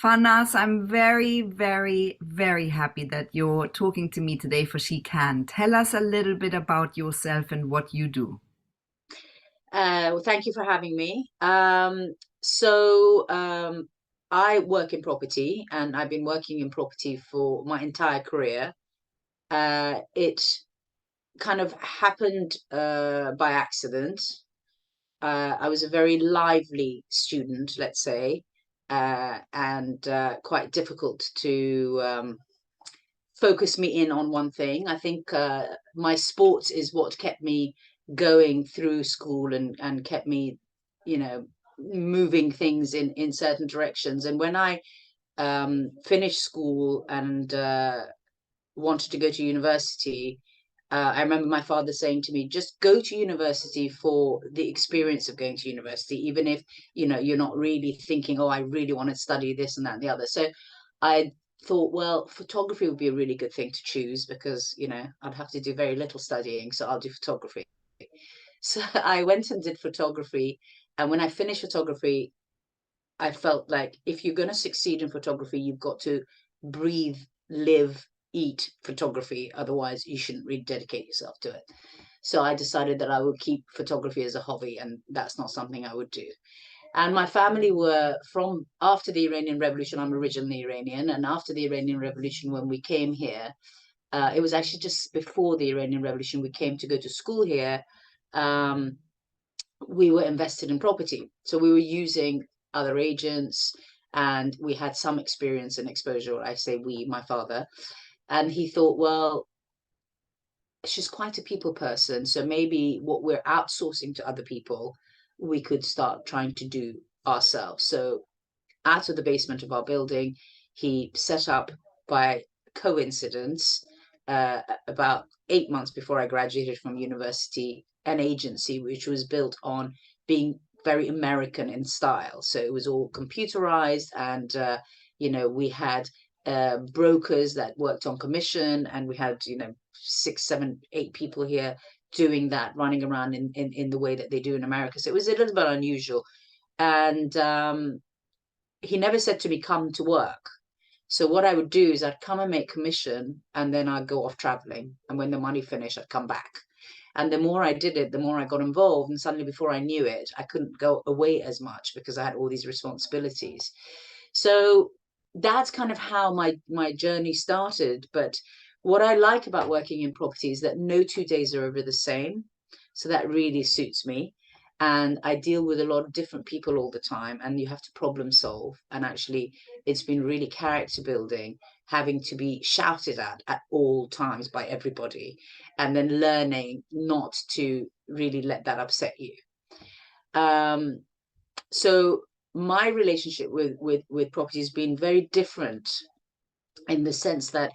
Farnaz, I'm very, very, very happy that you're talking to me today for She Can. Tell us a little bit about yourself and what you do. Well, thank you for having me. So I work in property, and I've been working in property for my entire career. It kind of happened by accident. I was a very lively student, let's say, and quite difficult to focus me in on one thing. I think my sports is what kept me going through school and kept me, you know, moving things in certain directions. And when I finished school and wanted to go to university, I remember my father saying to me, just go to university for the experience of going to university, even if, you're not really thinking, oh, I really want to study this and that and the other. So I thought, well, photography would be a really good thing to choose because, I'd have to do very little studying. So I'll do photography. So I went and did photography. And when I finished photography, I felt like if you're going to succeed in photography, you've got to breathe, live, eat photography. Otherwise, you shouldn't really dedicate yourself to it. So I decided that I would keep photography as a hobby, and that's not something I would do. And my family were from after the Iranian Revolution. I'm originally Iranian, and after the Iranian Revolution, when we came here, it was actually just before the Iranian Revolution. We came to go to school here. Um, we were invested in property. So we were using other agents and we had some experience and exposure. I say we, my father. And he thought, well, she's quite a people person. So maybe what we're outsourcing to other people, we could start trying to do ourselves. So out of the basement of our building, he set up by coincidence, about 8 months before I graduated from university, an agency which was built on being very American in style. So it was all computerized, and we had brokers that worked on commission, and we had six, seven, eight people here doing that, running around in the way that they do in America. So it was a little bit unusual, and he never said to me, come to work. So what I would do is I'd come and make commission and then I'd go off traveling. And when the money finished, I'd come back. And the more I did it, the more I got involved. And suddenly, before I knew it, I couldn't go away as much because I had all these responsibilities. So that's kind of how my journey started. But what I like about working in property is that no 2 days are ever the same. So that really suits me. And I deal with a lot of different people all the time, and you have to problem solve. And actually, it's been really character building, having to be shouted at all times by everybody, and then learning not to really let that upset you. Um, so my relationship with property has been very different in the sense that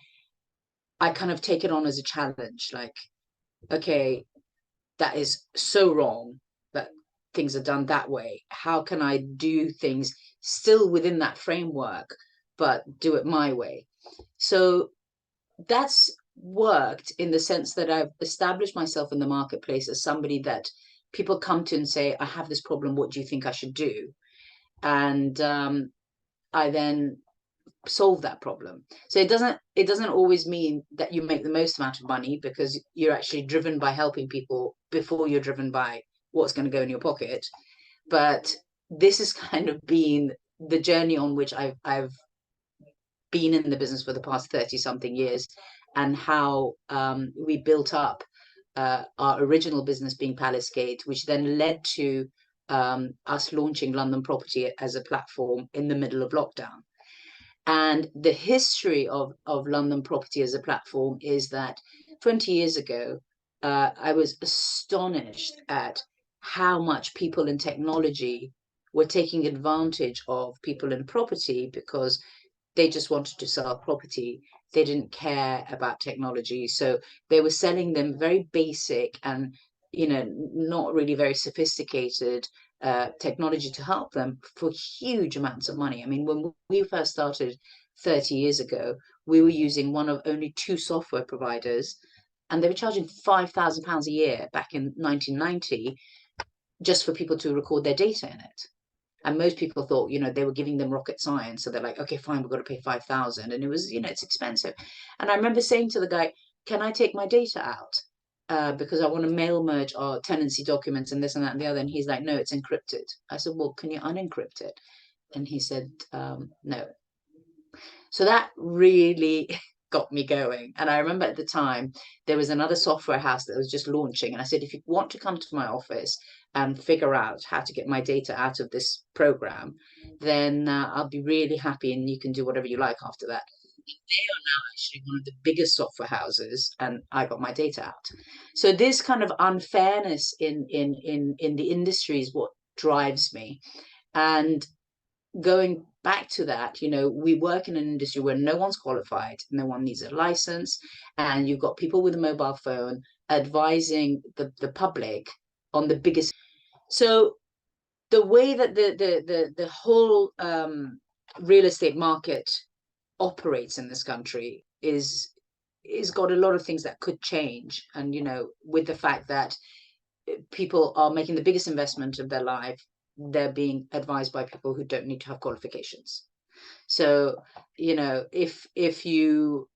I kind of take it on as a challenge. Like, okay, that is so wrong that things are done that way. How can I do things still within that framework, but do it my way? So that's worked in the sense that I've established myself in the marketplace as somebody that people come to and say, I have this problem. What do you think I should do? And I then solve that problem. So it doesn't always mean that you make the most amount of money, because you're actually driven by helping people before you're driven by what's going to go in your pocket. But this has kind of been the journey on which I've been in the business for the past 30 something years, and how we built up our original business being Palace Gate, which then led to us launching London Property as a platform in the middle of lockdown. And the history of London Property as a platform is that 20 years ago, I was astonished at how much people in technology were taking advantage of people in property, because they just wanted to sell property. They didn't care about technology. So they were selling them very basic and, not really very sophisticated technology to help them for huge amounts of money. I mean, when we first started 30 years ago, we were using one of only two software providers, and they were charging £5,000 a year back in 1990 just for people to record their data in it. And most people thought, they were giving them rocket science. So they're like, okay, fine, we've got to pay 5,000. And it was, it's expensive. And I remember saying to the guy, can I take my data out? Because I want to mail merge our tenancy documents and this and that and the other. And he's like, no, it's encrypted. I said, well, can you unencrypt it? And he said, no. So that really got me going. And I remember at the time, there was another software house that was just launching. And I said, if you want to come to my office and figure out how to get my data out of this program, then I'll be really happy and you can do whatever you like after that. They are now actually one of the biggest software houses, and I got my data out. So this kind of unfairness in the industry is what drives me. And going back to that, we work in an industry where no one's qualified, no one needs a license, and you've got people with a mobile phone advising the public on the biggest. So the way that the whole real estate market operates in this country is got a lot of things that could change. And with the fact that people are making the biggest investment of their life, they're being advised by people who don't need to have qualifications. So, if you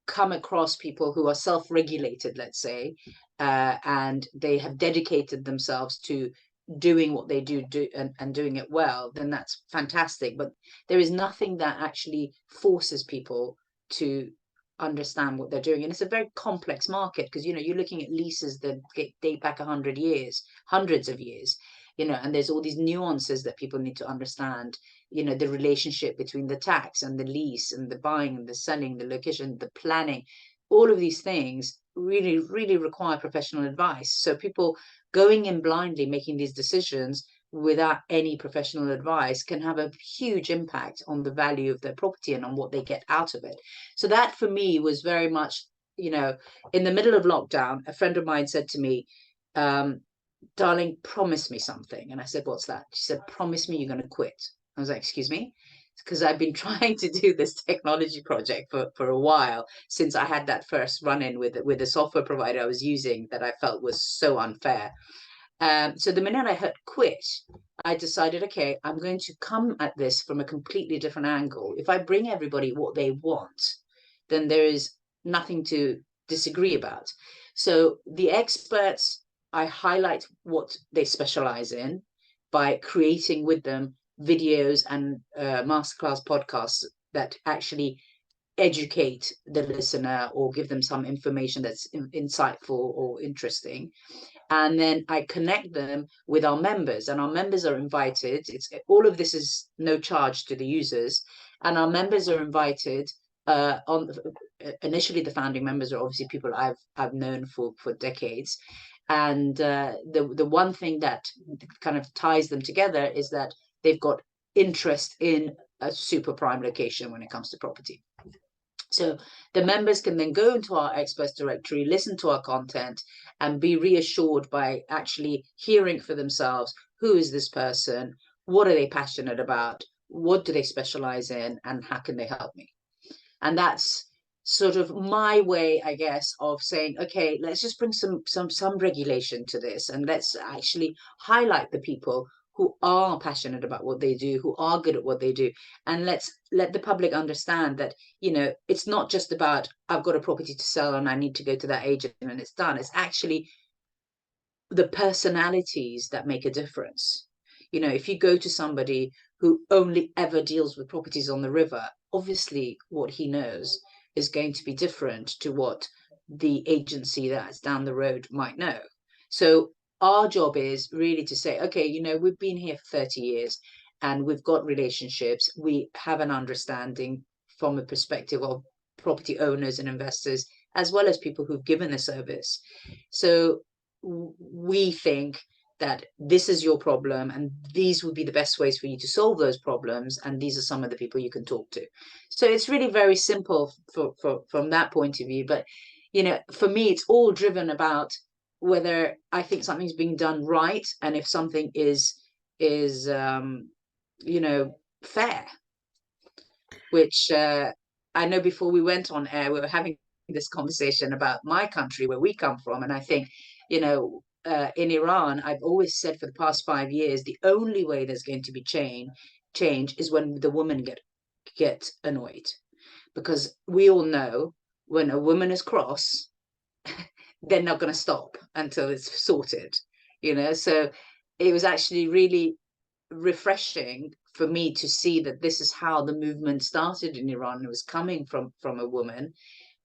come across people who are self-regulated, let's say, and they have dedicated themselves to doing what they do and doing it well, then that's fantastic. But there is nothing that actually forces people to understand what they're doing. And it's a very complex market because, you're looking at leases that date back 100 years, hundreds of years, and there's all these nuances that people need to understand, the relationship between the tax and the lease and the buying and the selling, the location, the planning. All of these things really, really require professional advice. So people going in blindly, making these decisions without any professional advice can have a huge impact on the value of their property and on what they get out of it. So that for me was very much, in the middle of lockdown, a friend of mine said to me, darling, promise me something. And I said, what's that? She said, promise me you're going to quit. I was like, excuse me? Because I've been trying to do this technology project for a while, since I had that first run-in with the software provider I was using that I felt was so unfair. So the minute I heard quit, I decided, okay, I'm going to come at this from a completely different angle. If I bring everybody what they want, then there is nothing to disagree about. So the experts, I highlight what they specialize in by creating with them videos and masterclass podcasts that actually educate the listener or give them some information that's insightful or interesting. And then I connect them with our members, and our members are invited. It's all of this is no charge to the users, and our members are invited. On initially, the founding members are obviously people I've known for decades, and the one thing that kind of ties them together is that they've got interest in a super prime location when it comes to property. So the members can then go into our experts directory, listen to our content, and be reassured by actually hearing for themselves, who is this person? What are they passionate about? What do they specialize in? And how can they help me? And that's sort of my way, I guess, of saying, okay, let's just bring some regulation to this, and let's actually highlight the people who are passionate about what they do, who are good at what they do, and let's let the public understand that it's not just about I've got a property to sell and I need to go to that agent and it's done. It's actually the personalities that make a difference. If you go to somebody who only ever deals with properties on the river, obviously what he knows is going to be different to what the agency that's down the road might know. So our job is really to say, okay, we've been here for 30 years and we've got relationships. We have an understanding from a perspective of property owners and investors, as well as people who've given the service. So we think that this is your problem and these would be the best ways for you to solve those problems, and these are some of the people you can talk to. So it's really very simple from that point of view. But for me, it's all driven about whether I think something's being done right, and if something is fair. Which I know before we went on air, we were having this conversation about my country, where we come from, and I think in Iran, I've always said for the past 5 years, the only way there's going to be change is when the women get annoyed, because we all know when a woman is cross, they're not going to stop until it's sorted, So it was actually really refreshing for me to see that this is how the movement started in Iran. It was coming from a woman.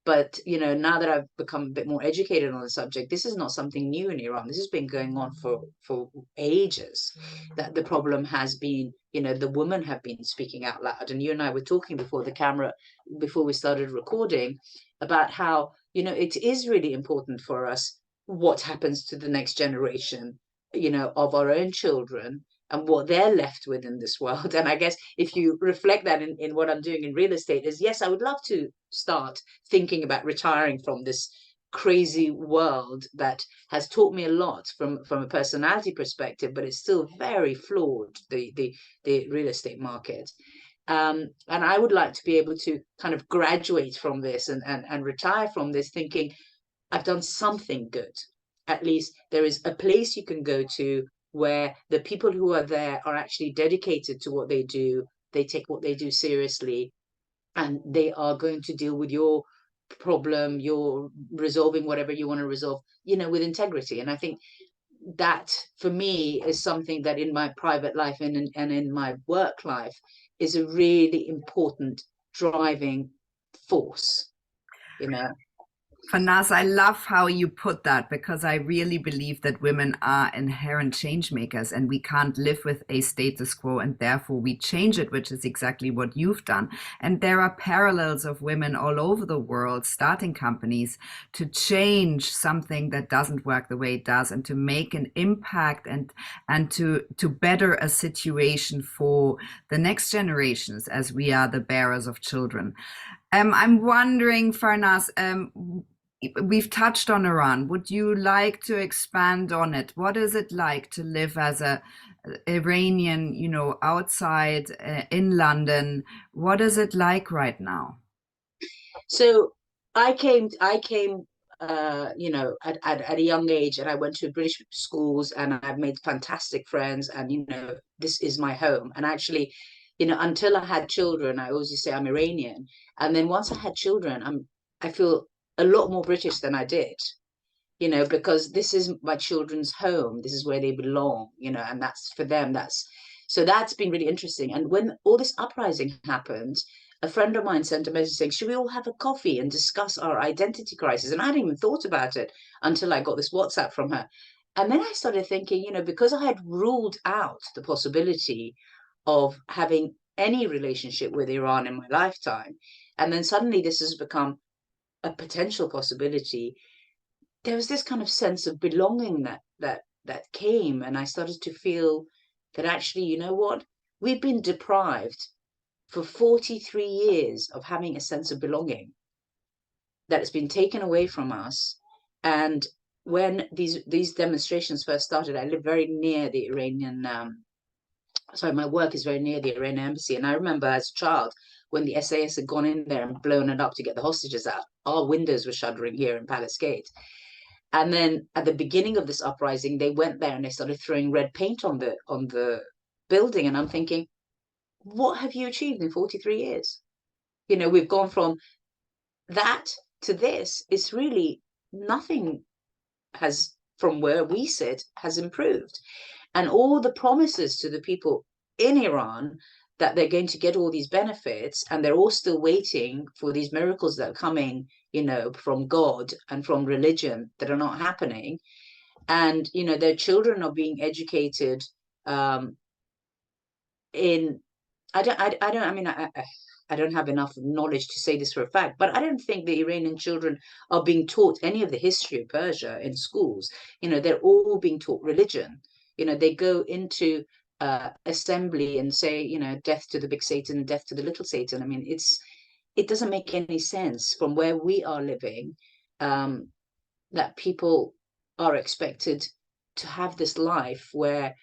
But now that I've become a bit more educated on the subject, this is not something new in Iran. This has been going on for ages. That the problem has been, the women have been speaking out loud. And you and I were talking before the camera, before we started recording, about how, it is really important for us what happens to the next generation, of our own children, and what they're left with in this world. And I guess if you reflect that in what I'm doing in real estate, is yes, I would love to start thinking about retiring from this crazy world that has taught me a lot from a personality perspective, but it's still very flawed, the real estate market. And I would like to be able to kind of graduate from this and retire from this thinking I've done something good. At least there is a place you can go to where the people who are there are actually dedicated to what they do. They take what they do seriously, and they are going to deal with your problem, you're resolving whatever you want to resolve, with integrity. And I think that for me is something that in my private life and in my work life is a really important driving force, you know. Farnaz, I love how you put that, because I really believe that women are inherent change makers and we can't live with a status quo, and therefore we change it, which is exactly what you've done. And there are parallels of women all over the world starting companies to change something that doesn't work the way it does, and to make an impact, and to better a situation for the next generations, as we are the bearers of children. I'm wondering, Farnaz, we've touched on Iran. Would you like to expand on it? What is it like to live as a Iranian, outside in London? What is it like right now? So I came at a young age, and I went to British schools, and I've made fantastic friends, and this is my home. And actually, until I had children, I always used to say I'm Iranian. And then once I had children, I feel a lot more British than I did, because this is my children's home. This is where they belong, and that's for them. That's been really interesting. And when all this uprising happened, a friend of mine sent a message saying, should we all have a coffee and discuss our identity crisis? And I hadn't even thought about it until I got this WhatsApp from her. And then I started thinking, because I had ruled out the possibility of having any relationship with Iran in my lifetime, and then suddenly this has become a potential possibility, there was this kind of sense of belonging that came, and I started to feel that actually, you know what, we've been deprived for 43 years of having a sense of belonging that has been taken away from us. And when these demonstrations first started, I live very near the Iranian sorry, my work is very near the Iranian embassy, and I remember as a child when the SAS had gone in there and blown it up to get the hostages out, our windows were shuddering here in Palace Gate. And then at the beginning of this uprising, they went there and they started throwing red paint on the building. And I'm thinking, what have you achieved in 43 years? We've gone from that to this. It's really nothing has, from where we sit, has improved. And all the promises to the people in Iran that they're going to get all these benefits, and they're all still waiting for these miracles that are coming, from God and from religion, that are not happening. And their children are being educated in I don't have enough knowledge to say this for a fact, but I don't think the Iranian children are being taught any of the history of Persia in schools. They're all being taught religion. They go into assembly and say, death to the big Satan, death to the little Satan. I mean, it doesn't make any sense from where we are living, that people are expected to have this life where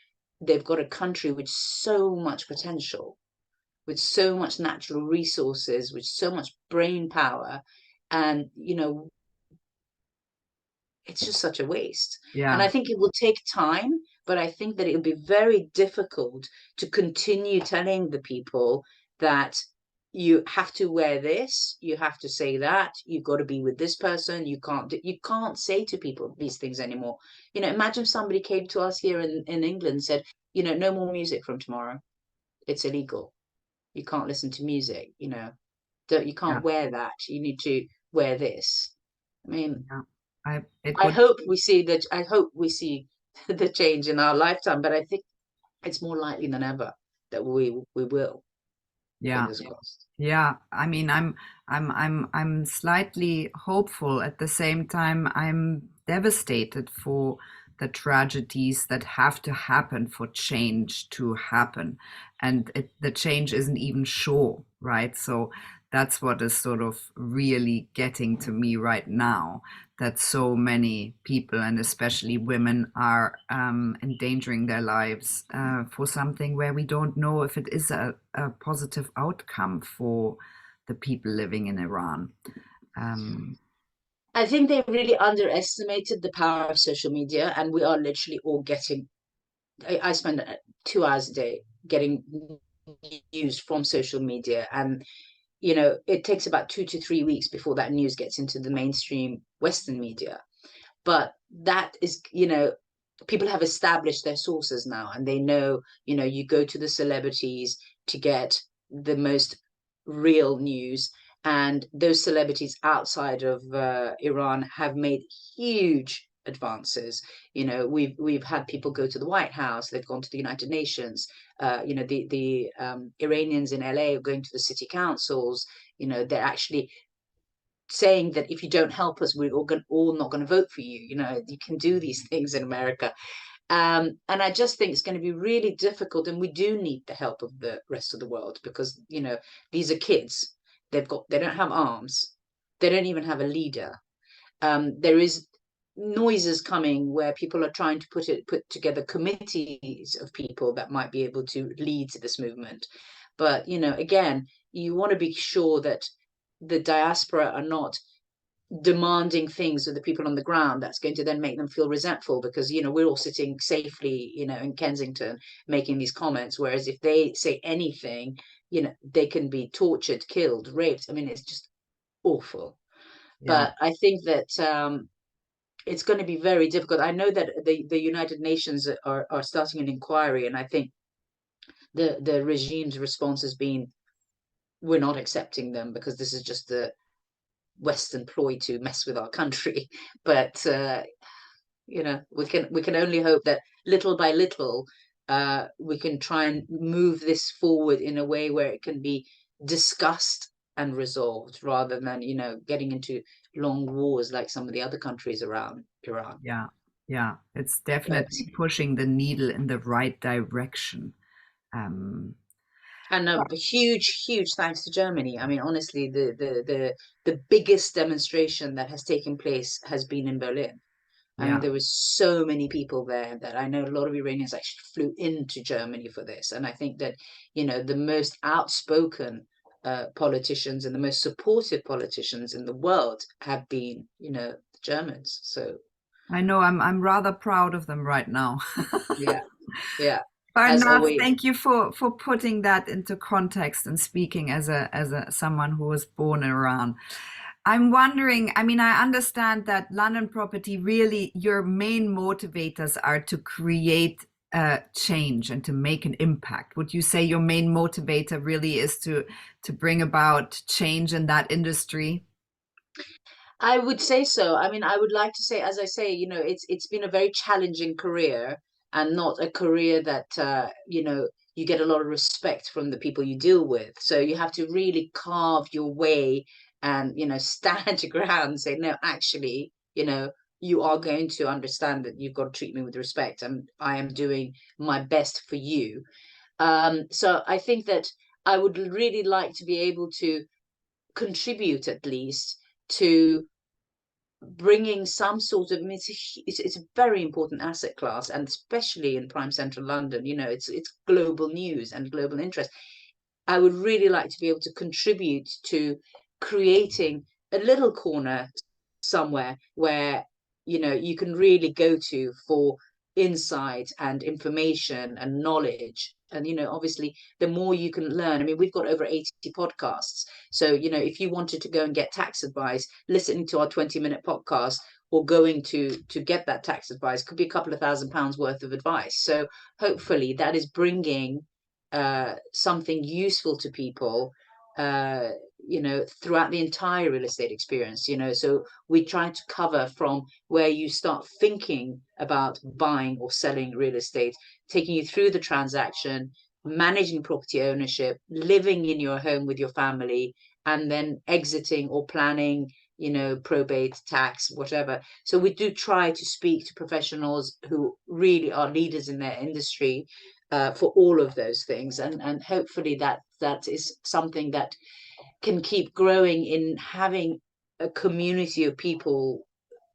they've got a country with so much potential, with so much natural resources, with so much brain power. And it's just such a waste. And Yeah. I think it will take time, but I think that it'll be very difficult to continue telling the people that you have to wear this, you have to say that, you've got to be with this person, you can't say to people these things anymore. You know, imagine somebody came to us here in England and said, you know, no more music from tomorrow. It's illegal. You can't listen to music, you know. Don't, you Yeah. can't wear that. You need to wear this. I mean, Yeah. It I would, hope we see that. I hope we see the change in our lifetime, but I think it's more likely than ever that we will. yeah. Fingers crossed. Yeah, I mean, I'm slightly hopeful. At the same time, I'm devastated for the tragedies that have to happen for change to happen, and the change isn't even sure, right? So that's what is sort of really getting to me right now, that so many people, and especially women, are endangering their lives for something where we don't know if it is a positive outcome for the people living in Iran. Um, I think they really underestimated the power of social media, and we are literally all getting. I spend 2 hours a day getting news from social media, and you know it takes about 2 to 3 weeks before that news gets into the mainstream Western media. But that is, you know, people have established their sources now, and they know, you know, you go to the celebrities to get the most real news. And those celebrities outside of Iran have made huge advances. You know, we've had people go to the White House, they've gone to the United Nations. You know, the Iranians in LA are going to the city councils. You know, they're actually saying that if you don't help us, we're all not going to vote for you. You know, you can do these things in America. And I just think it's going to be really difficult. And we do need the help of the rest of the world because, you know, these are kids. They don't have arms. They don't even have a leader. There is noises coming where people are trying to put together committees of people that might be able to lead to this movement. But, you know, again, you want to be sure that the diaspora are not demanding things of the people on the ground that's going to then make them feel resentful because you know we're all sitting safely, you know, in Kensington making these comments, whereas if they say anything, you know, they can be tortured, killed, raped. I mean, it's just awful. yeah, But I think that it's going to be very difficult. I know that the United Nations are starting an inquiry, and I think the regime's response has been, we're not accepting them because this is just the Western ploy to mess with our country. But you know, we can only hope that little by little we can try and move this forward in a way where it can be discussed and resolved rather than, you know, getting into long wars like some of the other countries around Iran. yeah, yeah. It's But definitely pushing the needle in the right direction. Um, and a huge thanks to Germany. I mean, honestly, the biggest demonstration that has taken place has been in Berlin. I mean, yeah, there was so many people there that I know a lot of Iranians actually flew into Germany for this. And I think that, you know, the most outspoken politicians and the most supportive politicians in the world have been, you know, the Germans. So, I know I'm rather proud of them right now. yeah, yeah, as Farnaz, always. thank you for putting that into context and speaking as a someone who was born in Iran. I'm wondering, I mean, I understand that London property really, your main motivators are to create change and to make an impact. Would you say your main motivator really is to bring about change in that industry? I would say so. I mean, I would like to say, as I say, you know, it's been a very challenging career and not a career that you know, you get a lot of respect from the people you deal with. So you have to really carve your way and, you know, stand your ground and say, no, actually, you know, you are going to understand that you've got to treat me with respect, and I am doing my best for you. So I think that I would really like to be able to contribute at least to bringing some sort of, I mean, it's a very important asset class, and especially in prime central London, you know, it's global news and global interest. I would really like to be able to contribute to creating a little corner somewhere where you can really go to for insight and information and knowledge. And obviously the more you can learn, I mean, we've got over 80 podcasts, so if you wanted to go and get tax advice, listening to our 20-minute podcast or going to get that tax advice could be a couple of £1,000 worth of advice. So hopefully that is bringing something useful to people, uh, throughout the entire real estate experience. So we try to cover from where you start thinking about buying or selling real estate, taking you through the transaction, managing property ownership, living in your home with your family, and then exiting or planning, probate, tax, whatever. So we do try to speak to professionals who really are leaders in their industry, for all of those things. And hopefully that is something that can keep growing, in having a community of people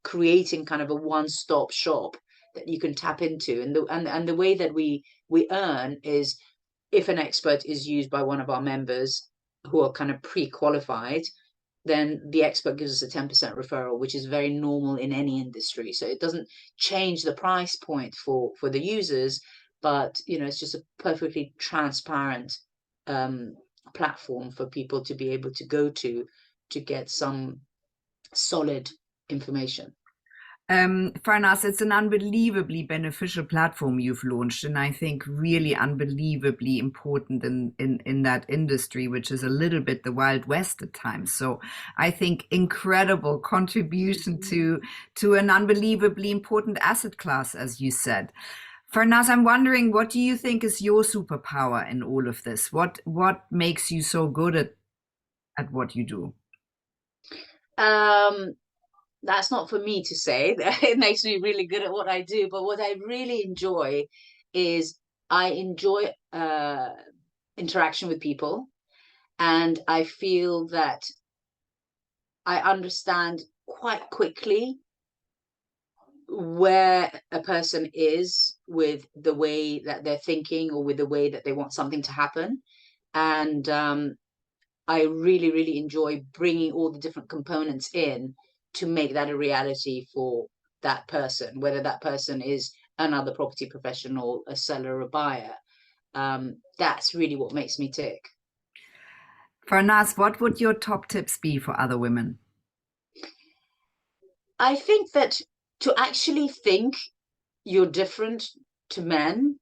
creating kind of a one-stop shop that you can tap into. And the way that we earn is, if an expert is used by one of our members who are kind of pre-qualified, then the expert gives us a 10% referral, which is very normal in any industry. So it doesn't change the price point for the users, but it's just a perfectly transparent um, platform for people to be able to go to get some solid information. Farnaz, it's an unbelievably beneficial platform you've launched, and I think really unbelievably important in that industry, which is a little bit the Wild West at times. So I think incredible contribution to an unbelievably important asset class, as you said. Farnaz, I'm wondering, what do you think is your superpower in all of this? What makes you so good at what you do? Um, that's not for me to say. It makes me really good at what I do, but what I really enjoy is, I enjoy interaction with people, and I feel that I understand quite quickly where a person is with the way that they're thinking, or with the way that they want something to happen. And I really, really enjoy bringing all the different components in to make that a reality for that person, whether that person is another property professional, a seller, a buyer. That's really what makes me tick. Farnaz, what would your top tips be for other women? I think that to actually think you're different to men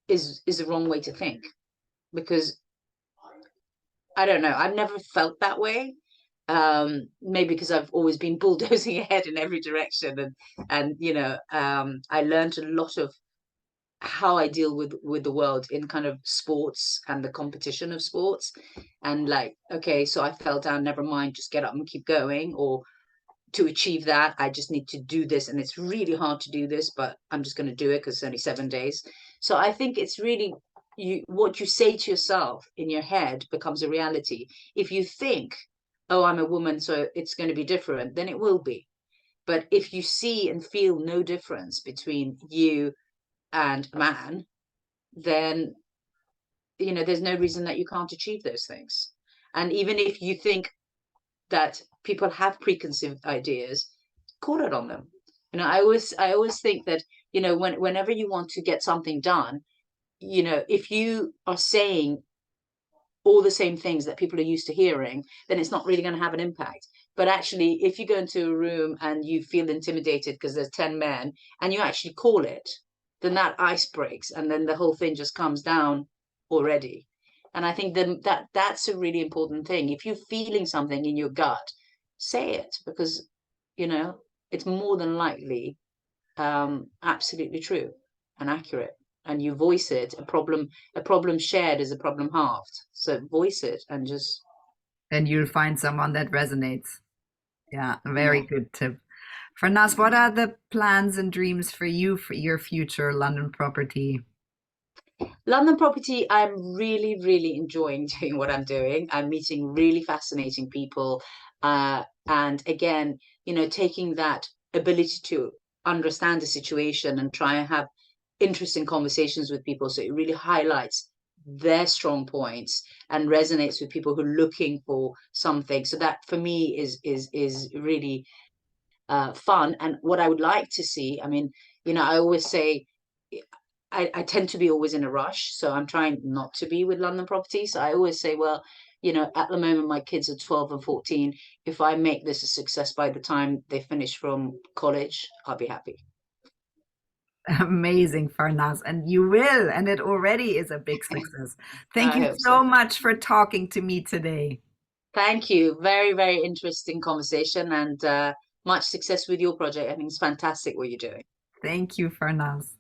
is the wrong way to think, because I don't know, I've never felt that way. Maybe because I've always been bulldozing ahead in every direction, and I learned a lot of how I deal with the world in kind of sports and the competition of sports. And like, okay, so I fell down, never mind, just get up and keep going. Or to achieve that, I just need to do this, and it's really hard to do this, but I'm just going to do it because it's only 7 days. So I think it's really, what you say to yourself in your head becomes a reality. If you think, oh, I'm a woman, so it's going to be different, then it will be. But if you see and feel no difference between you and a man, then there's no reason that you can't achieve those things. And even if you think that people have preconceived ideas, call it on them. I always think that, whenever you want to get something done, if you are saying all the same things that people are used to hearing, then it's not really going to have an impact. But actually, if you go into a room and you feel intimidated because there's 10 men, and you actually call it, then that ice breaks, and then the whole thing just comes down already. And I think that's a really important thing. If you're feeling something in your gut, say it, because you know it's more than likely absolutely true and accurate. And you voice it. A problem shared is a problem halved. So voice it and just, And you'll find someone that resonates. Yeah, a very yeah. good tip. Farnaz, what are the plans and dreams for you for your future London property? London property, I'm really, really enjoying doing what I'm doing. I'm meeting really fascinating people. And again, taking that ability to understand the situation and try and have interesting conversations with people. So it really highlights their strong points and resonates with people who are looking for something. So that for me is really fun. And what I would like to see, I mean, I always say I tend to be always in a rush, so I'm trying not to be with London property. So I always say, well, at the moment my kids are 12 and 14. If I make this a success by the time they finish from college, I'll be happy. Amazing, Farnaz. And you will, and it already is a big success. Thank I you hope so. so much for talking to me today. Thank you. Very, very interesting conversation, and much success with your project. I think it's fantastic what you're doing. Thank you, Farnaz.